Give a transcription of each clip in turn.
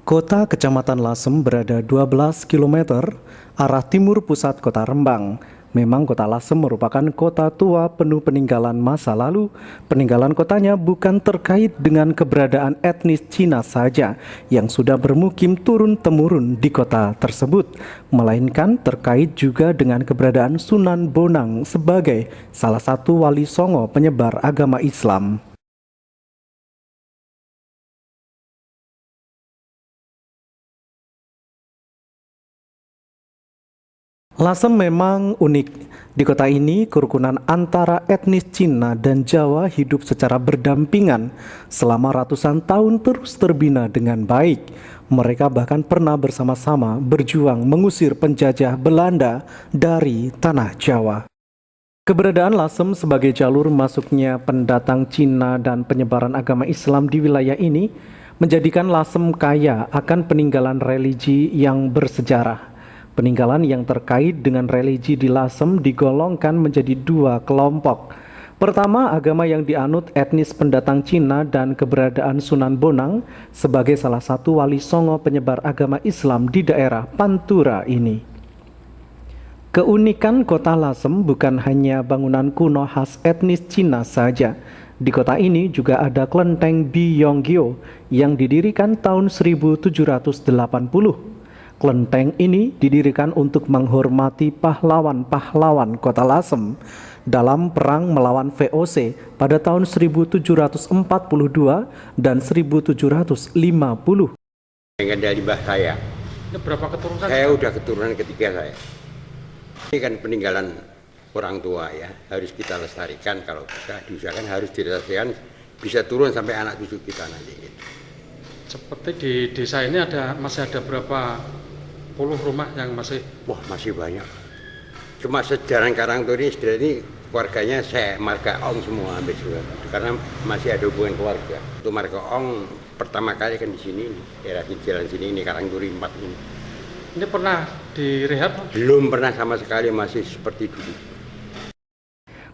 Kota Kecamatan Lasem berada 12 km arah timur pusat kota Rembang. Memang kota Lasem merupakan kota tua penuh peninggalan masa lalu. Peninggalan kotanya bukan terkait dengan keberadaan etnis Cina saja yang sudah bermukim turun-temurun di kota tersebut, melainkan terkait juga dengan keberadaan Sunan Bonang sebagai salah satu wali songo penyebar agama Islam. Lasem memang unik. Di kota ini, kerukunan antara etnis Cina dan Jawa hidup secara berdampingan selama ratusan tahun terus terbina dengan baik. Mereka bahkan pernah bersama-sama berjuang mengusir penjajah Belanda dari tanah Jawa. Keberadaan Lasem sebagai jalur masuknya pendatang Cina dan penyebaran agama Islam di wilayah ini menjadikan Lasem kaya akan peninggalan religi yang bersejarah. Peninggalan yang terkait dengan religi di Lasem digolongkan menjadi dua kelompok. Pertama, agama yang dianut etnis pendatang Cina dan keberadaan Sunan Bonang sebagai salah satu wali songo penyebar agama Islam di daerah Pantura ini. Keunikan kota Lasem bukan hanya bangunan kuno khas etnis Cina saja. Di kota ini juga ada kelenteng Byonggyo yang didirikan tahun 1780. Kelenteng ini didirikan untuk menghormati pahlawan-pahlawan kota Lasem dalam perang melawan VOC pada tahun 1742 dan 1750. Dengan dari mbah saya. Ini berapa keturunan? Saya udah keturunan ketiga saya. Ini kan peninggalan orang tua ya, harus kita lestarikan. Kalau bisa diusahakan harus dilestarikan, bisa turun sampai anak cucu kita nanti gitu. Seperti di desa ini masih ada berapa puluh rumah yang masih? Wah, masih banyak. Cuma sejarah Karangturi ini keluarganya saya marga Ong semua hampir semua. Karena masih ada hubungan keluarga. Itu marga Ong pertama kali kan di sini, daerah jalan sini ini Karangturi 4 ini. Ini pernah direhab? Belum pernah sama sekali, masih seperti dulu.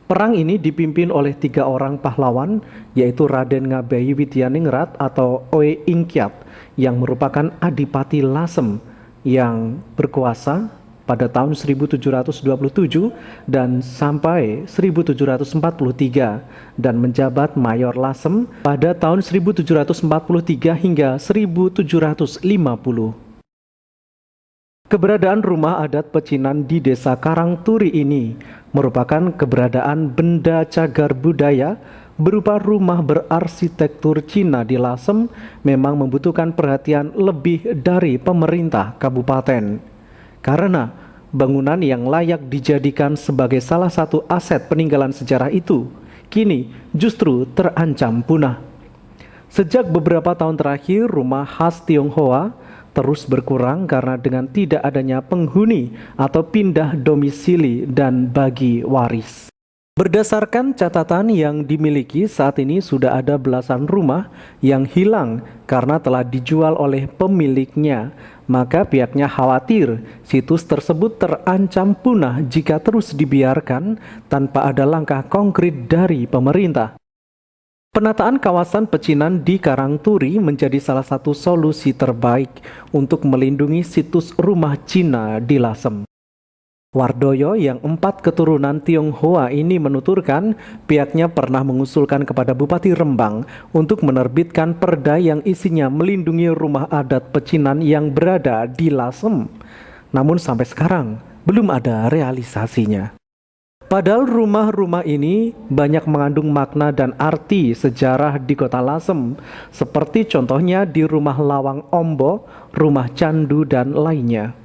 Perang ini dipimpin oleh 3 orang pahlawan, yaitu Raden Ngabeyi Widyaningrat atau Oe Ingkiat, yang merupakan Adipati Lasem, yang berkuasa pada tahun 1727 dan sampai 1743 dan menjabat Mayor Lasem pada tahun 1743 hingga 1750. Keberadaan rumah adat pecinan di desa Karangturi ini merupakan keberadaan benda cagar budaya berupa rumah berarsitektur Cina di Lasem memang membutuhkan perhatian lebih dari pemerintah kabupaten. Karena bangunan yang layak dijadikan sebagai salah satu aset peninggalan sejarah itu kini justru terancam punah. Sejak beberapa tahun terakhir, rumah khas Tionghoa terus berkurang karena dengan tidak adanya penghuni atau pindah domisili dan bagi waris. Berdasarkan catatan yang dimiliki, saat ini sudah ada belasan rumah yang hilang karena telah dijual oleh pemiliknya. Maka pihaknya khawatir situs tersebut terancam punah jika terus dibiarkan tanpa ada langkah konkret dari pemerintah. Penataan kawasan pecinan di Karangturi menjadi salah satu solusi terbaik untuk melindungi situs rumah Cina di Lasem. Wardoyo yang 4 keturunan Tionghoa ini menuturkan pihaknya pernah mengusulkan kepada Bupati Rembang untuk menerbitkan perda yang isinya melindungi rumah adat pecinan yang berada di Lasem. Namun sampai sekarang belum ada realisasinya. Padahal rumah-rumah ini banyak mengandung makna dan arti sejarah di kota Lasem, seperti contohnya di Rumah Lawang Ombo, Rumah Candu, dan lainnya.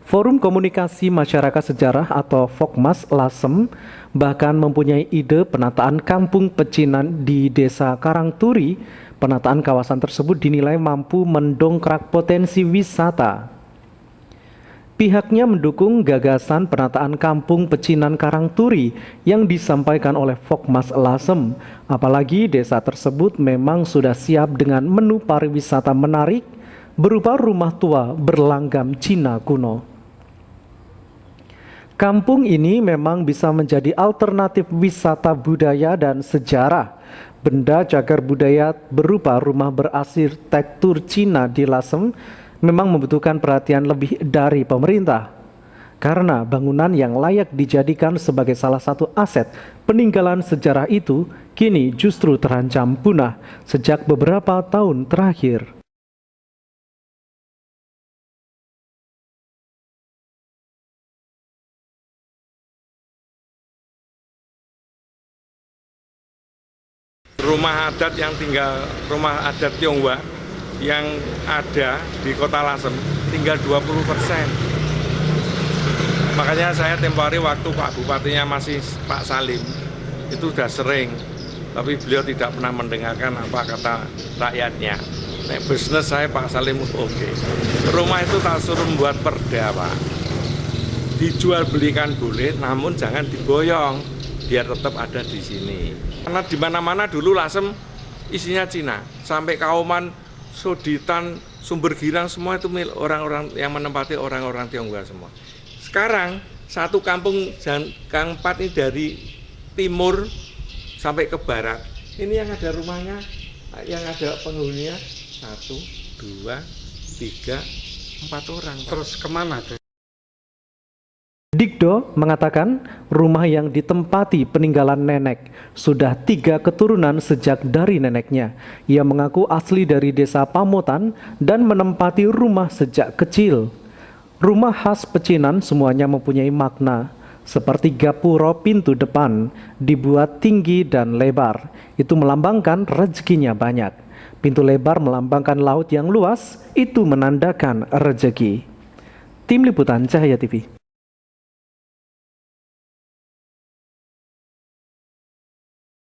Forum Komunikasi Masyarakat Sejarah atau Fokmas Lasem bahkan mempunyai ide penataan kampung pecinan di desa Karangturi. Penataan kawasan tersebut dinilai mampu mendongkrak potensi wisata. Pihaknya mendukung gagasan penataan kampung pecinan Karangturi yang disampaikan oleh Fokmas Lasem. Apalagi desa tersebut memang sudah siap dengan menu pariwisata menarik berupa rumah tua berlanggam Cina kuno. Kampung ini memang bisa menjadi alternatif wisata budaya dan sejarah benda cagar budaya berupa rumah berarsitektur Cina di Lasem memang membutuhkan perhatian lebih dari pemerintah. Karena bangunan yang layak dijadikan sebagai salah satu aset peninggalan sejarah itu kini justru terancam punah sejak beberapa tahun terakhir. Rumah adat yang tinggal, rumah adat Tionghoa yang ada di Kota Lasem tinggal 20%. Makanya saya tempo hari waktu Pak Bupatinya masih Pak Salim, itu sudah sering, tapi beliau tidak pernah mendengarkan apa kata rakyatnya. Nek bisnis saya Pak Salim oke. Rumah itu tak suruh membuat perda, Pak. Dijual belikan boleh, namun jangan diboyong, biar tetap ada di sini. Karena di mana-mana dulu Lasem isinya Cina, sampai Kauman, Soditan, Sumber Girang semua itu milik orang-orang yang menempati orang-orang Tionghoa semua. Sekarang satu kampung Gang 4 ini dari timur sampai ke barat. Ini yang ada rumahnya, yang ada penghuninya 1, 2, 3, 4 orang. Terus kemana tuh? Dikdo mengatakan rumah yang ditempati peninggalan nenek sudah 3 keturunan sejak dari neneknya. Ia mengaku asli dari desa Pamotan dan menempati rumah sejak kecil. Rumah khas pecinan semuanya mempunyai makna, seperti gapuro pintu depan, dibuat tinggi dan lebar. Itu melambangkan rezekinya banyak. Pintu lebar melambangkan laut yang luas, itu menandakan rezeki. Tim Liputan Cahaya TV.